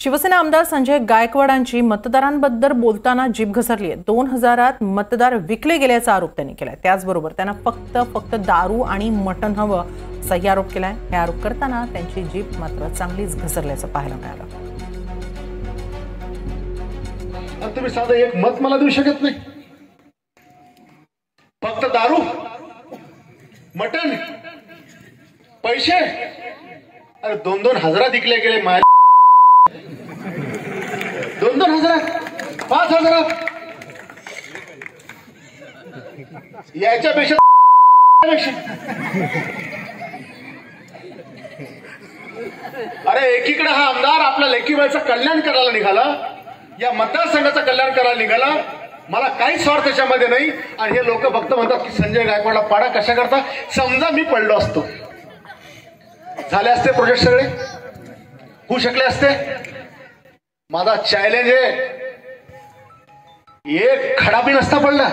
शिवसेना आमदार संजय गायकवाडांची मतदारांबद्दल बोलताना जीभ घसरली आहे। 2000 मतदार विकले गेल्याचा आरोप त्यांनी केलाय। त्याचबरोबर त्यांना फक्त दारू आणि मटण हवं असाही आरोप केलाय। हे आरोप करताना त्यांची जीभ मात्र चांगलीच घसरल्याचं पाहायला मिळालं। तुम्ही साधं एक मत मला देऊ शकत नाही, फक्त दारू मटण पैसे, अरे 2-2 हजारात विकले गेले। 2-2 हजारात 5 हजारात याच्यापेक्षा अरे एकीकडे हा आमदार आपल्या लेकीबाईचं कल्याण करायला निघाला, या मतदारसंघाचं कल्याण करायला निघाला। मला काही स्वार्थ त्याच्यामध्ये नाही। आणि हे लोक फक्त म्हणतात की संजय गायकवाडला पाडा कशा करता। समजा मी पडलो असतो, झाले असते प्रोजेक्ट सगळे होऊ शकले असते। माझा चॅलेंज आहे, एक खडा बी नसता पडला।